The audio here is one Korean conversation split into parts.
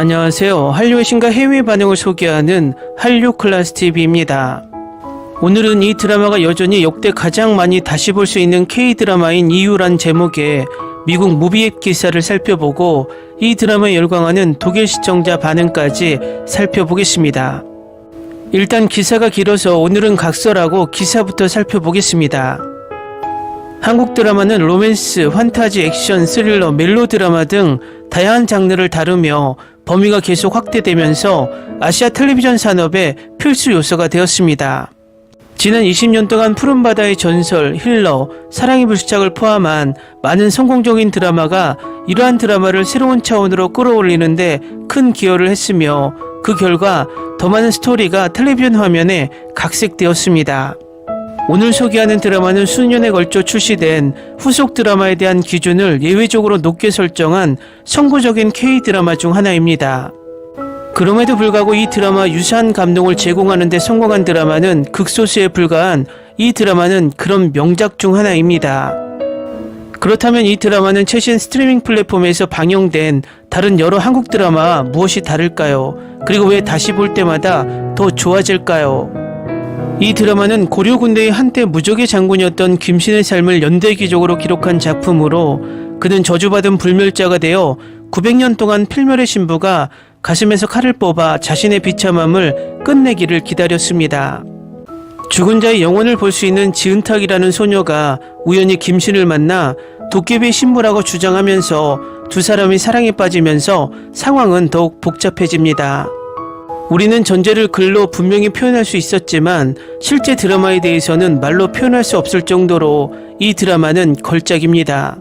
안녕하세요. 한류의 신과 해외 반응을 소개하는 한류 클래스TV입니다. 오늘은 이 드라마가 여전히 역대 가장 많이 다시 볼 수 있는 K드라마인 이유란 제목의 미국 무비앱 기사를 살펴보고 이 드라마에 열광하는 독일 시청자 반응까지 살펴보겠습니다. 일단 기사가 길어서 오늘은 각설하고 기사부터 살펴보겠습니다. 한국 드라마는 로맨스, 환타지, 액션, 스릴러, 멜로드라마 등 다양한 장르를 다루며 범위가 계속 확대되면서 아시아 텔레비전 산업의 필수 요소가 되었습니다. 지난 20년 동안 푸른바다의 전설, 힐러, 사랑의 불시착을 포함한 많은 성공적인 드라마가 이러한 드라마를 새로운 차원으로 끌어올리는데 큰 기여를 했으며 그 결과 더 많은 스토리가 텔레비전 화면에 각색되었습니다. 오늘 소개하는 드라마는 수년에 걸쳐 출시된 후속 드라마에 대한 기준을 예외적으로 높게 설정한 선구적인 K드라마 중 하나입니다. 그럼에도 불구하고 이 드라마 유사한 감동을 제공하는 데 성공한 드라마는 극소수에 불과한 이 드라마는 그런 명작 중 하나입니다. 그렇다면 이 드라마는 최신 스트리밍 플랫폼에서 방영된 다른 여러 한국 드라마와 무엇이 다를까요? 그리고 왜 다시 볼 때마다 더 좋아질까요? 이 드라마는 고려 군대의 한때 무적의 장군이었던 김신의 삶을 연대기적으로 기록한 작품으로 그는 저주받은 불멸자가 되어 900년 동안 필멸의 신부가 가슴에서 칼을 뽑아 자신의 비참함을 끝내기를 기다렸습니다. 죽은 자의 영혼을 볼 수 있는 지은탁이라는 소녀가 우연히 김신을 만나 도깨비의 신부라고 주장하면서 두 사람이 사랑에 빠지면서 상황은 더욱 복잡해집니다. 우리는 전제를 글로 분명히 표현할 수 있었지만 실제 드라마에 대해서는 말로 표현할 수 없을 정도로 이 드라마는 걸작입니다.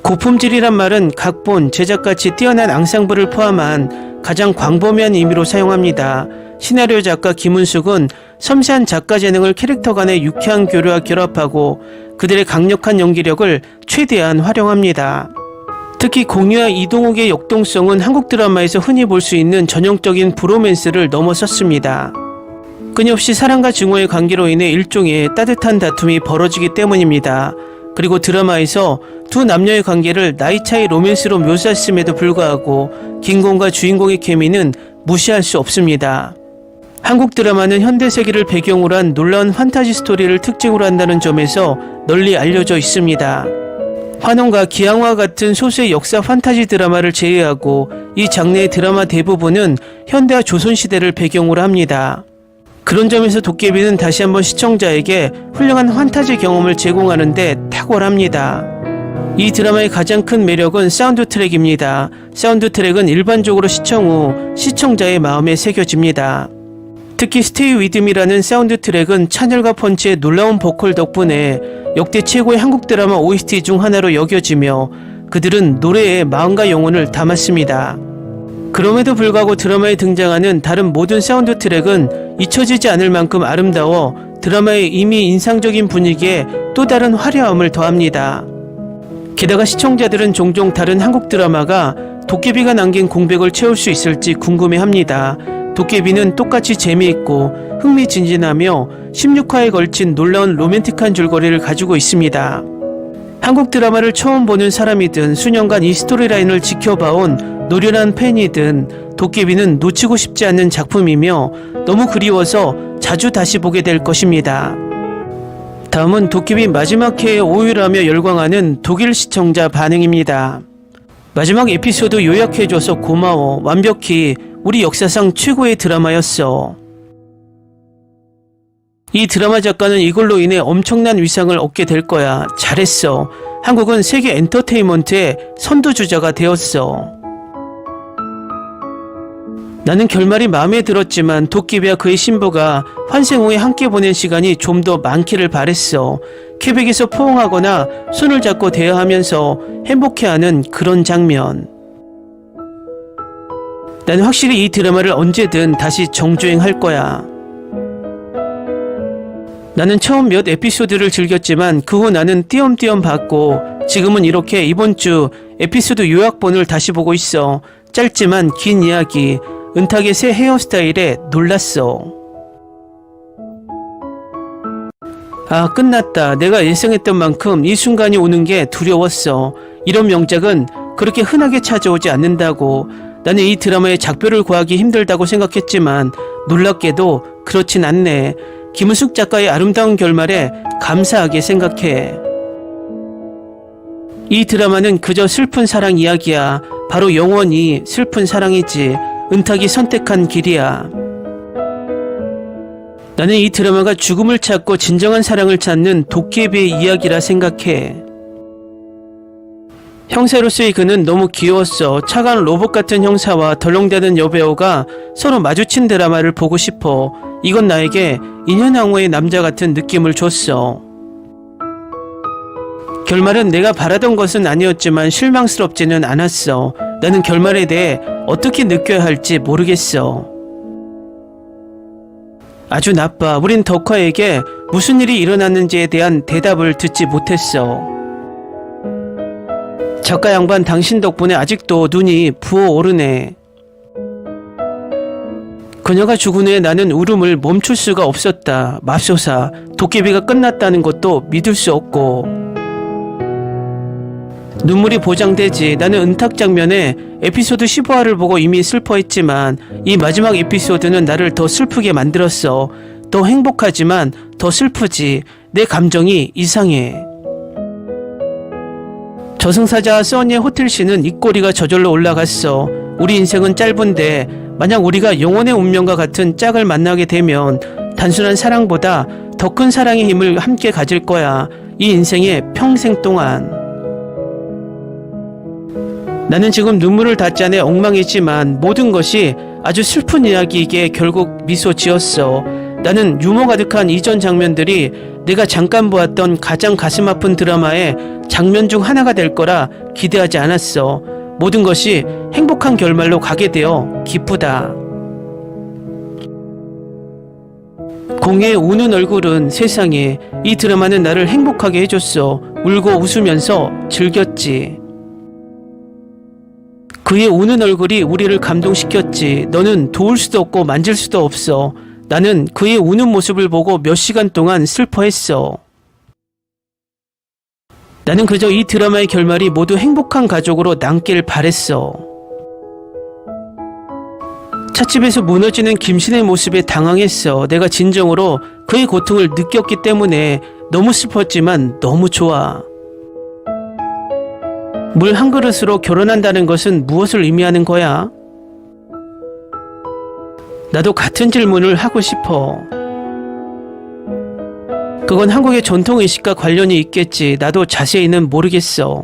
고품질이란 말은 각본, 제작같이 뛰어난 앙상블을 포함한 가장 광범위한 의미로 사용합니다. 시나리오 작가 김은숙은 섬세한 작가 재능을 캐릭터 간의 유쾌한 교류와 결합하고 그들의 강력한 연기력을 최대한 활용합니다. 특히 공유와 이동욱의 역동성은 한국 드라마에서 흔히 볼 수 있는 전형적인 브로맨스를 넘어섰습니다. 끊임없이 사랑과 증오의 관계로 인해 일종의 따뜻한 다툼이 벌어지기 때문입니다. 그리고 드라마에서 두 남녀의 관계를 나이 차이 로맨스로 묘사했음에도 불구하고 김공과 주인공의 케미는 무시할 수 없습니다. 한국 드라마는 현대세계를 배경으로 한 놀라운 판타지 스토리를 특징으로 한다는 점에서 널리 알려져 있습니다. 환원과 기항과 같은 소수의 역사 판타지 드라마를 제외하고 이 장르의 드라마 대부분은 현대와 조선시대를 배경으로 합니다. 그런 점에서 도깨비는 다시 한번 시청자에게 훌륭한 판타지 경험을 제공하는 데 탁월합니다. 이 드라마의 가장 큰 매력은 사운드 트랙입니다. 사운드 트랙은 일반적으로 시청 후 시청자의 마음에 새겨집니다. 특히 스테이 위드미라는 사운드 트랙은 찬열과 펀치의 놀라운 보컬 덕분에 역대 최고의 한국 드라마 OST 중 하나로 여겨지며 그들은 노래에 마음과 영혼을 담았습니다. 그럼에도 불구하고 드라마에 등장하는 다른 모든 사운드 트랙은 잊혀지지 않을 만큼 아름다워 드라마의 이미 인상적인 분위기에 또 다른 화려함을 더합니다. 게다가 시청자들은 종종 다른 한국 드라마가 도깨비가 남긴 공백을 채울 수 있을지 궁금해합니다. 도깨비는 똑같이 재미있고 흥미진진하며 16화에 걸친 놀라운 로맨틱한 줄거리를 가지고 있습니다. 한국 드라마를 처음 보는 사람이든 수년간 이 스토리라인을 지켜봐온 노련한 팬이든 도깨비는 놓치고 싶지 않는 작품이며 너무 그리워서 자주 다시 보게 될 것입니다. 다음은 도깨비 마지막 회에 오열하며 열광하는 독일 시청자 반응입니다. 마지막 에피소드 요약해줘서 고마워. 완벽히 우리 역사상 최고의 드라마였어. 이 드라마 작가는 이걸로 인해 엄청난 위상을 얻게 될 거야. 잘했어. 한국은 세계 엔터테인먼트의 선두주자가 되었어. 나는 결말이 마음에 들었지만 도깨비와 그의 신부가 환생 후에 함께 보낸 시간이 좀 더 많기를 바랬어. 퀘벡에서 포옹하거나 손을 잡고 대화하면서 행복해하는 그런 장면. 나는 확실히 이 드라마를 언제든 다시 정주행할 거야. 나는 처음 몇 에피소드를 즐겼지만 그 후 나는 띄엄띄엄 봤고 지금은 이렇게 이번 주 에피소드 요약본을 다시 보고 있어. 짧지만 긴 이야기, 은탁의 새 헤어스타일에 놀랐어. 아, 끝났다. 내가 예상했던 만큼 이 순간이 오는 게 두려웠어. 이런 명작은 그렇게 흔하게 찾아오지 않는다고. 나는 이 드라마의 작별을 구하기 힘들다고 생각했지만 놀랍게도 그렇진 않네. 김은숙 작가의 아름다운 결말에 감사하게 생각해. 이 드라마는 그저 슬픈 사랑 이야기야. 바로 영원히 슬픈 사랑이지. 은탁이 선택한 길이야. 나는 이 드라마가 죽음을 찾고 진정한 사랑을 찾는 도깨비의 이야기라 생각해. 형사로서의 그는 너무 귀여웠어. 차가운 로봇 같은 형사와 덜렁대는 여배우가 서로 마주친 드라마를 보고 싶어. 이건 나에게 인현왕후의 남자 같은 느낌을 줬어. 결말은 내가 바라던 것은 아니었지만 실망스럽지는 않았어. 나는 결말에 대해 어떻게 느껴야 할지 모르겠어. 아주 나빠. 우린 덕화에게 무슨 일이 일어났는지에 대한 대답을 듣지 못했어. 작가 양반 당신 덕분에 아직도 눈이 부어오르네. 그녀가 죽은 후에 나는 울음을 멈출 수가 없었다. 맙소사, 도깨비가 끝났다는 것도 믿을 수 없고. 눈물이 보장되지. 나는 은탁 장면에 에피소드 15화를 보고 이미 슬퍼했지만 이 마지막 에피소드는 나를 더 슬프게 만들었어. 더 행복하지만 더 슬프지. 내 감정이 이상해. 저승사자와 써니의 호텔씬은 입꼬리가 저절로 올라갔어. 우리 인생은 짧은데 만약 우리가 영혼의 운명과 같은 짝을 만나게 되면 단순한 사랑보다 더 큰 사랑의 힘을 함께 가질 거야. 이 인생의 평생 동안. 나는 지금 눈물을 다 짜내 엉망이지만 모든 것이 아주 슬픈 이야기이기에 결국 미소 지었어. 나는 유머 가득한 이전 장면들이 내가 잠깐 보았던 가장 가슴 아픈 드라마의 장면 중 하나가 될 거라 기대하지 않았어. 모든 것이 행복한 결말로 가게 되어 기쁘다. 공의 우는 얼굴은 세상에. 이 드라마는 나를 행복하게 해줬어. 울고 웃으면서 즐겼지. 그의 우는 얼굴이 우리를 감동시켰지. 너는 도울 수도 없고 만질 수도 없어. 나는 그의 우는 모습을 보고 몇 시간 동안 슬퍼했어. 나는 그저 이 드라마의 결말이 모두 행복한 가족으로 남길 바랬어. 찻집에서 무너지는 김신의 모습에 당황했어. 내가 진정으로 그의 고통을 느꼈기 때문에 너무 슬펐지만 너무 좋아. 물 한 그릇으로 결혼한다는 것은 무엇을 의미하는 거야? 나도 같은 질문을 하고 싶어. 그건 한국의 전통의식과 관련이 있겠지. 나도 자세히는 모르겠어.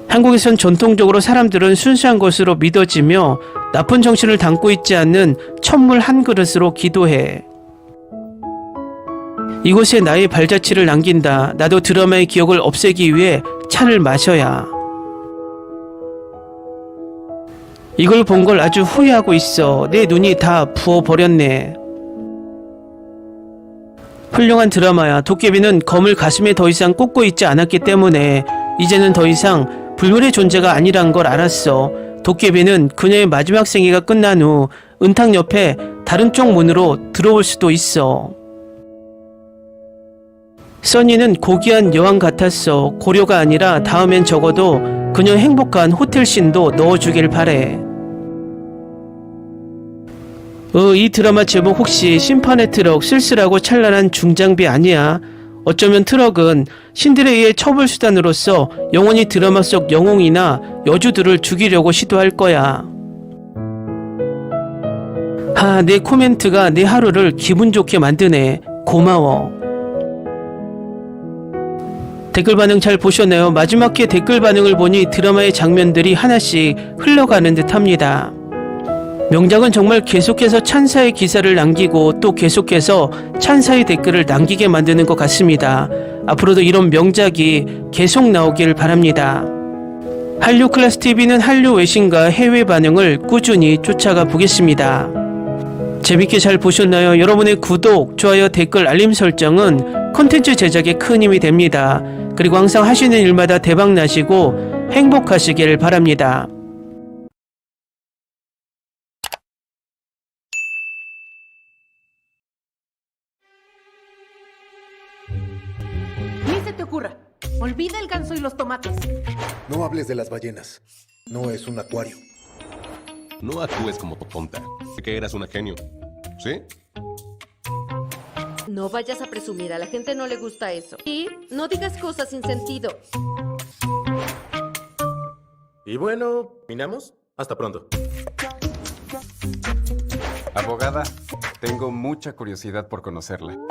한국에선 전통적으로 사람들은 순수한 것으로 믿어지며 나쁜 정신을 담고 있지 않는 첫물 한 그릇으로 기도해. 이곳에 나의 발자취를 남긴다. 나도 드라마의 기억을 없애기 위해 차를 마셔야. 이걸 본 걸 아주 후회하고 있어. 내 눈이 다 부어버렸네. 훌륭한 드라마야. 도깨비는 검을 가슴에 더 이상 꽂고 있지 않았기 때문에 이제는 더 이상 불멸의 존재가 아니란 걸 알았어. 도깨비는 그녀의 마지막 생애가 끝난 후 은탁 옆에 다른 쪽 문으로 들어올 수도 있어. 써니는 고귀한 여왕 같았어. 고려가 아니라 다음엔 적어도 그녀 행복한 호텔씬도 넣어주길 바래. 이 드라마 제목 혹시 심판의 트럭 쓸쓸하고 찬란한 중장비 아니야? 어쩌면 트럭은 신들에 의해 처벌수단으로서 영원히 드라마 속 영웅이나 여주들을 죽이려고 시도할 거야. 내 코멘트가 내 하루를 기분 좋게 만드네. 고마워. 댓글 반응 잘 보셨나요? 마지막에 댓글 반응을 보니 드라마의 장면들이 하나씩 흘러가는 듯 합니다. 명작은 정말 계속해서 찬사의 기사를 남기고 또 계속해서 찬사의 댓글을 남기게 만드는 것 같습니다. 앞으로도 이런 명작이 계속 나오길 바랍니다. 한류 클래스 TV는 한류 외신과 해외 반응을 꾸준히 쫓아가 보겠습니다. 재밌게 잘 보셨나요? 여러분의 구독, 좋아요, 댓글, 알림 설정은 콘텐츠 제작에 큰 힘이 됩니다. 그리고 항상 하시는 일마다 대박 나시고 행복하시길 바랍니다. Ni se te ocurra. Olvida el ganso y los tomates. No hables de las ballenas. No es un acuario. No actúes como tonta. Que eras una genio. ¿Sí? No vayas a presumir, a la gente no le gusta eso. Y no digas cosas sin sentido. Y bueno, ¿terminamos? Hasta pronto. Abogada, tengo mucha curiosidad por conocerla.